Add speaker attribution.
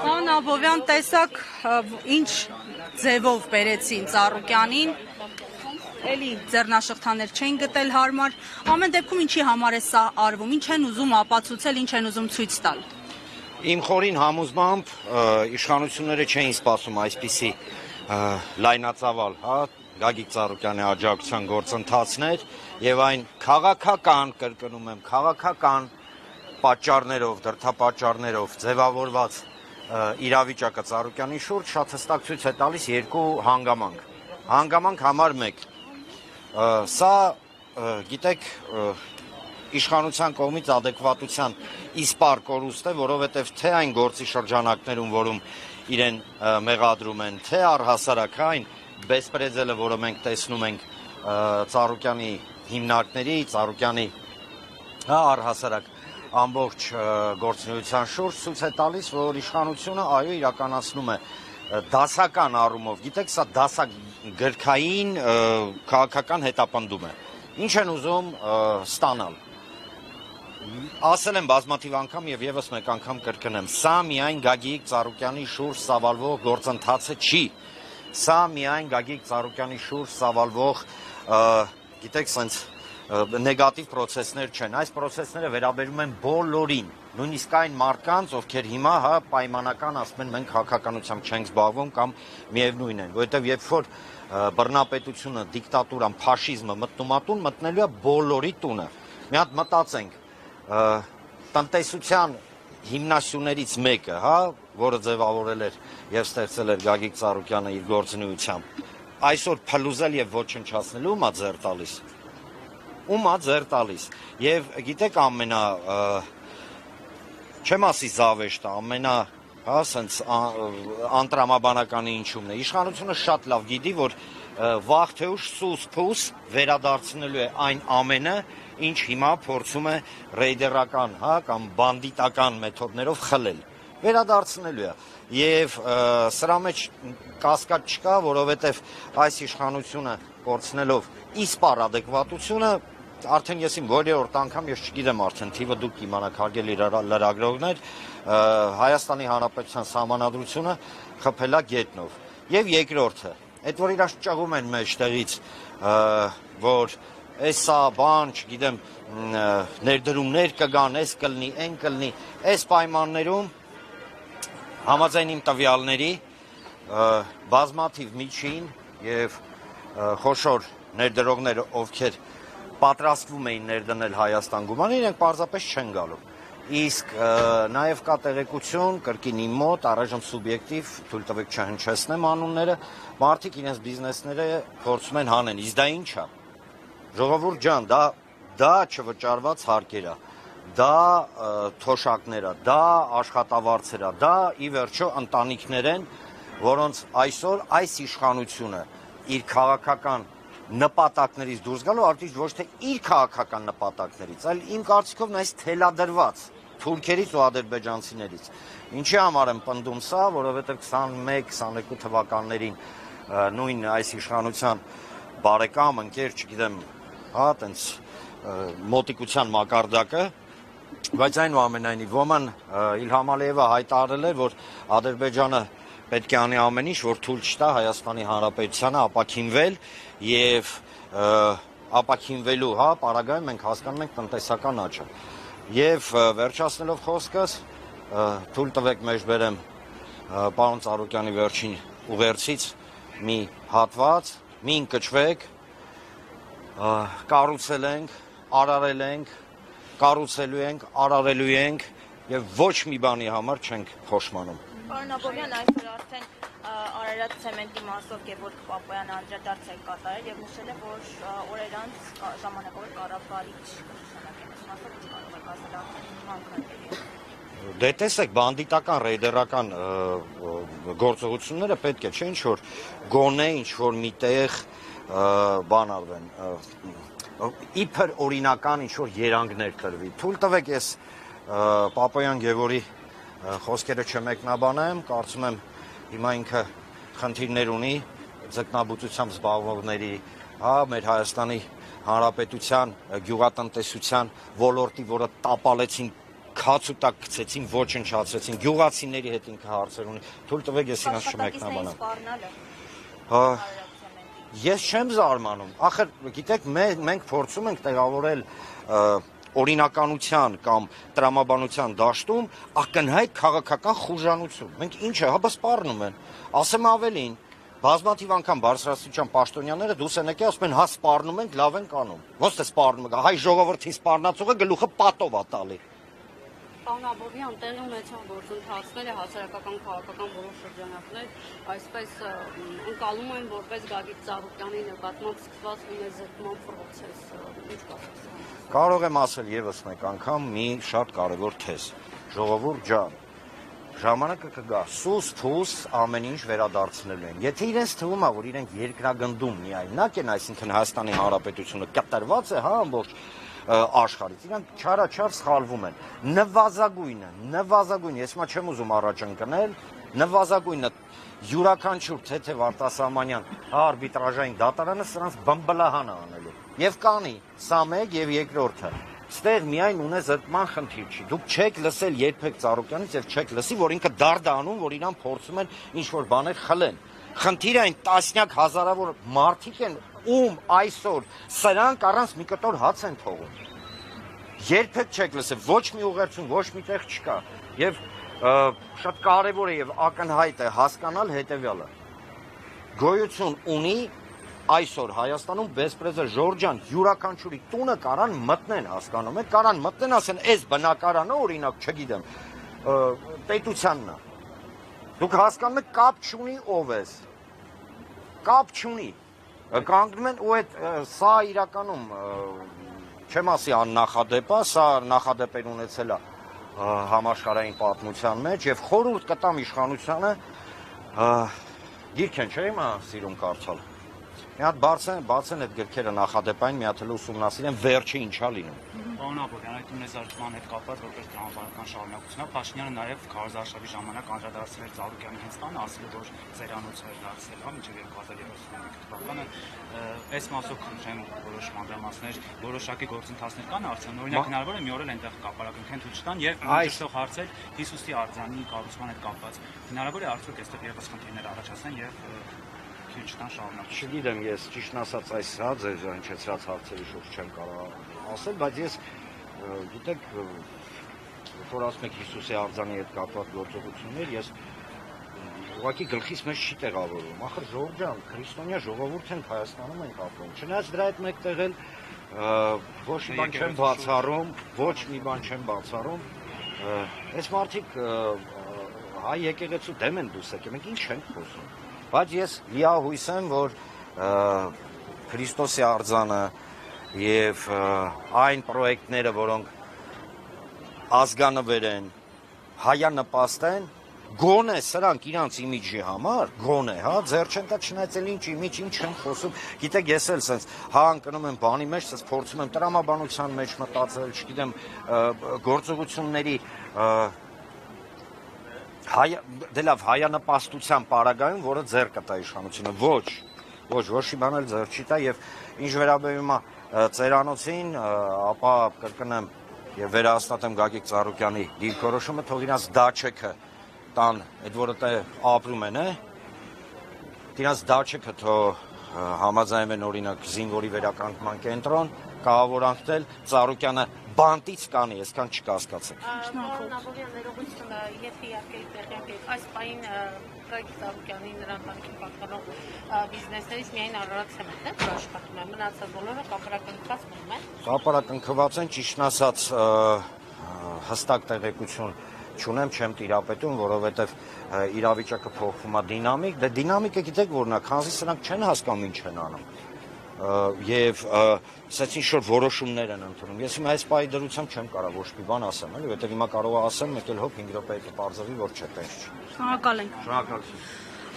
Speaker 1: Պարոն Աբովյան, տեսակ ինչ ձևով բերեցին Ծառուկյանին, էլի ձեռնաշղթաներ չեն գտել հարմար, ամեն դեպքում ինչի համար է սա արվում, ինչ են ուզում ապացուցել, ինչ են ուզում ցույց տալ։
Speaker 2: Իմ խորին համոզմամբ իշխանությունները չէին սպասում այսպիսի լայնածավալ, Գագիկ Ծառուկյանի աջակցության գործընթացներ եւ այն քաղաքական, կրկնում եմ, քաղաքական պատճառներով, դրդապատճառներով ձևավորված իրավիճակը Ծառուկյանի շուրջ շատ հստակ ցույց է տալիս երկու հանգամանք։ Հանգամանք համար 1. Սա, գիտեք, իշխանության կողմից ադեկվատության իսպար կորուստ է, որովհետև թե այն գործի շրջանակներում, որում իրեն մեղադրում են, թե առհասարակ այն բեսպրեձելը, որը մենք տեսնում ենք Ծառուկյանի հիմնարկների, Ծառուկյանի առհասարակ ամբողջ գործունեության շուրջ ցույց է տալիս, որ իշխանությունը այո իրականացնում է դասական առումով, գիտեք, սա դասագրքային քաղաքական հետապնդում է։ Ինչ են ուզում ստանալ։ Ասել եմ բազմաթիվ անգամ եւ եւս մեկ անգամ կրկնեմ, սա միայն Գագիկ Ծառուկյանի շուրջ սավալվող գործընթացը չի։ Սա միայն Գագիկ Ծառուկյանի շուրջ սավալվող, գիտեք, սենց նեգատիվ պրոցեսներ չեն։ Այս պրոցեսները վերաբերում են բոլորին, նույնիսկ այն մարդկանց, ովքեր հիմա պայմանական ասում են մենք քաղաքականությամբ չենք զբաղվում կամ միևնույն են, որովհետև երբ որ բռնապետությունը, դիկտատուրան, ֆաշիզմը մտնում ատուն, մտնելու է բոլորի տունը։ Մի հատ մտածենք, տնտեսության հիմնասյուներից մեկը, որը ձևավորել էր եւ ստեղծել էր Գագիկ Ծառուկյանը իր գործունեությամբ, այսօր փլուզել եւ ոչնչացնելու ումա ձեռ տալիս։ Ումա ձեռ տալիս։ Եվ գիտեք չեմ ասի զավեշտը, սենց անտրամաբանականի ինչումն է։ Իշխանությունը շատ լավ գիտի, որ վաղ թե ուշ սուս փուս վերադարձնելու է այն ամենը, ինչ հիմա փորձում է ռեյդերական, կամ բանդիտական մեթոդներով խլել։ Վերադարձնելու է։ Եվ սրա մեջ կասկած չկա, որովհետև այս իշխանությունը կորցնելով իսպար ադեկվատությունը, արդեն ես իմ որերորդ անգամ, ես չգիտեմ արդեն թիվը դուք իմանաք հարգելի լրագրողներ, Հայաստանի Հանրապետության սահմանադրությունը խփելա գետնով։ Եվ երկրորդը, այդ որ իրաց ճղում են մեջտեղից, որ էսա բան, չգիտեմ, ներդրումներ կգան, էս կլնի, են կլնի, այս պայմաններում համաձայն իմ տվյալների բազմաթիվ միջին եւ խոշոր ներդրողներ, ովքեր պատրաստվում էին ներդնել Հայաստան գումար, իրենք պարզապես չեն գալու։ Իսկ նաեւ կա տեղեկություն, կրկին իմ մոտ, առայժմ սուբյեկտիվ, թույլ տվեք չհնչեցնեմ անունները, մարդիկ իրենց բիզնեսները փորձում են հանեն, իսկ դա ինչ է։ Ժողովուրդ ջան, դա չվճարված հարկեր է, դա թոշակներ է, դա աշխատավարձեր է, դա ի վերջո ընտանիքներ են, որոնց այսօր այս իշխանությունը իր քաղաքական նպատակներից դուրս գալու, արդյոք ոչ թե իր քաղաքական նպատակներից, այլ իմ կարծիքով նայած թելադրված թուրքերից ու ադրբեջանցիներից։ Ինչի համար եմ պնդում սա, որովհետև 21-22 թվականներին նույն այս իշխանության բարեկամ, ընկեր, չգիտեմ, տենց մոտիկության մակարդակը, բայց այնուամենայնիվ ոման Իլհամ Ալիևը հայտարարել էր, որ Ադրբեջանը պետք է անի ամեն ինչ, որ թույլ չտա Հայաստանի Հանրապետությանը ապաքինվել եւ ապաքինվելու, պարագայում մենք հասկանում ենք տնտեսական աճը։ Եվ վերջացնելով խոսքս, թույլ տվեք մեջբերեմ պարոն Ծառուկյանի վերջին ուղերձից մի հատված, մի ընկճվեք, կառուցել ենք, արարել ենք, կառուցելու ենք, արարելու ենք եւ ոչ մի բանի համար չենք փոշմանում։
Speaker 3: Պարոն Աբովյան, այսօր արդեն Արարատ ցեմենտի մասով Գևորգ Պապոյանը անդրադարձ է կատարել եւ նշել է, որ օրեր անց ժամանակավոր կառավարիչ մասով կարող է կազմել անկարգելի։
Speaker 2: Դե տեսեք, բանդիտական, ռեյդերական գործողությունները պետք է չէ ինչ-որ գոնե ինչ-որ միտեղ բան արվեն, իբր օրինական ինչ-որ երանգներ տրվի։ Թույլ տվեք ես Պապոյան Գևորգի խոսքերը չմեկնաբանեմ, կարծում եմ հիմա ինքը խնդիրներ ունի ձկնաբուծությամբ զբաղվողների, մեր Հայաստանի Հանրապետության գյուղատնտեսության ոլորտի, որը տապալեցին քացուտակ գցեցին, ոչնչացրեցին, գյուղացիների հետ ինքը հարցեր ունի։ Թույլ տվեք ես իրանց չմեկնաբանեմ։ Ես չեմ զարմանում։ Ախր, գիտեք, մենք փորձում ենք տեղավորել օրինականության կամ տրամաբանության դաշտում ակնհայտ քաղաքական խուժանություն։ Մենք ինչը, հա, սպառնում են։ Ասեմ ավելին, բազմաթիվ անգամ բարձրաստիճան պաշտոնյաները դուս են եկել, ասում են, հա, սպառնում ենք, լավ են կանում։ Ոնց է սպառնում եք, հայ ժողովրդին սպառնացողը գլուխը պատով է տալի։
Speaker 4: Պարոն Աբովյան, տեղի ունեցան գործընթացները, հասարակական քաղաքական որոշ շրջանակներ, այսպես ընկալում են որպես Գագիկ Ծառուկյանի նկատմամբ սկսված ունեզրկման process, ինչ կասես։
Speaker 2: Կարող եմ ասել եւս մեկ անգամ մի շատ կարևոր թեզ։ Ժողովուրդ ջան, ժամանակը կգա, սուս-փուս ամեն ինչ վերադարձնելու են։ Եթե իրենց թվում է, որ իրենք երկրագնդում միայնակ են, այսինքն Հայաստանի Հանրապետությունը կատարված է, հա, ամբողջ աշխարհից, իրանք չարաչար սխալվում են։ Նվազագույնը, ես հիմա չեմ ուզում առաջ ընկնել, նվազագույնը յուրաքանչյուր թեթև արտասահմանյան արբիտրաժային դատարանը սրանց բմբլահան է անելու։ Եվ կանի, սա մեկ եւ երկրորդը։ Ստեղ միայն ունեզրկման խնդիր չի։ Դուք չեք լսել երբեք Ծառուկյանից եւ չեք լսի, որ ինքը դարդանում, որ իրան փորձում են ինչ-որ բաներ խլեն։ Խնդիրը այն տասնյակ հազարավոր մարդիկ են, ում այսօր սրանք առանց մի կտոր հաց են թողում։ Երբեք չեք լսել, ոչ մի ուղերձում, ոչ մի տեղ չկա։ Եվ շատ կարևոր է եւ ակնհայտ է հասկանալ հետեւյալը։ Գոյություն ունի այսօր Հայաստանում Բեսպրեզը Ժորժյան յուրաքանչյուրի տունը կարան մտնեն, հասկանում եք, կարան մտնեն, ասեն, այս բնակարանը, օրինակ, չգիտեմ, պետությանն է։ Դուք հասկանում եք, կապ չունի ով ես։ Կապ չունի։ Կանգնում են ու այդ սա իրականում չեմ ասի աննախադեպ է, սա նախադեպեր ունեցել է համաշխարհային պատմության մեջ եւ խորհուրդ կտամ իշխանությանը գիրք են չէ՞ հիմա սիրում կարդալ։ Մի հատ բացեն այդ գրքերը նախադեպային մի հատ էլ ուսումնասիրեն վերջը ինչա լինում։
Speaker 5: Պարոն Աբովյան, այդ ունեզրկման հետ կապված որպես տրամաբանական շարունակություն, Փաշինյանը նաև քարոզարշավի ժամանակ անդրադարձել էր Ծառուկյանի հենց տանը, ասել որ ծերանոց էր դարձել, հա, մինչև 2035 թվականը։ Այս մասով քննեմ որոշ անդրադարձներ, որոշակի գործընթացներ կան արդյոք, օրինակ հնարավոր է մի օր էլ այնտեղ կապարակնքեն թույլ չտան եւ այստեղ հարցեր Հիսուսի արձանի կառուցման հետ կապված։ Հնարավոր է արդյոք այստեղ եւս խնդիրներ առաջացնեն եւ
Speaker 2: Չգիտեմ, ես ճիշտն ասած այս հա ձեր հնչեցրած հարցերի շուրջ չեմ կարող ասել, բայց ես գիտեք, որ ասում եք Հիսուսի արձանի հետ կապված գործողություններ, ես ուղղակի գլխիս մեջ չի տեղավորում։ Ախր Ժորժյան, քրիստոնյա ժողովուրդ ենք Հայաստանում ենք ապրում։ Չնայած դրա հետ մեկտեղ էլ ոչ մի բան չեմ բացառում, այս մարդիկ հայ եկեղեցու դեմ են դուս եկել, մենք ինչ ենք խոսում։ Բայց ես լիահույս եմ, որ Քրիստոսի արձանը եւ այն պրոյեկտները, որոնք ազգանվեր են, հայանպաստ են, գոնե սրանք իրանց իմիջի համար, գոնե, հա, ձեր չեն տա չնայած էլ ինչ իմիջ, ինչ չեն խոսում։ Գիտեք, ես էլ սենց հա ընկնում եմ բանի մեջ, սենց փորձում եմ տրամաբանության մեջ մտածել, չգիտեմ, գործողությունների դե լավ հայանպաստության պարագայում, որը ձեռ կտա իշխանությունը, ոչ մի բան էլ ձեռ չի տա եւ ինչ վերաբերում է ծերանոցին, ապա կրկնեմ եւ վերահաստատեմ Գագիկ Ծառուկյանի դիրքորոշումը, թող իրանց դաչեքը տան, այդ որը ապրում են, իրանց դաչեքը թող համաձայնվեն օրինակ զինվորի վերականգնման կենտրոն, կահավորանքել Ծառուկյանը բանտից կանի, այսքան չկասկածեք։
Speaker 4: Պարոն Աբովյան, ներողություն, եթե իհարկե տեղյակ եք, այս պահին Գագիկ Ծառուկյանի նրան տանիքին պատկանող բիզնեսներից միայն Արարատ ցեմենտն է, որ աշխատում է, մնացած բոլորը կապարակնքված մնում են։
Speaker 2: Կապարակնքված են, ճիշտն ասած, հստակ տեղեկություն չունեմ, չեմ տիրապետում, որովհետև իրավիճակը փոխվում է դինամիկ, դե դինամիկը գիտեք որն է, քանզի սրանք չեն հասկանում ինչ են անում։ Եվ ասած ինչ-որ որոշումներ են ընդունում։ Ես հիմա այս պահի դրությամբ չեմ կարող ոչ մի բան ասեմ, էլի, որովհետև հիմա կարող եմ ասեմ, մեկ էլ հոп 5 րոպե հետո բարձրի, որ չէ, տես չի։
Speaker 1: Շնորհակալ ենք։
Speaker 2: Շնորհակալություն։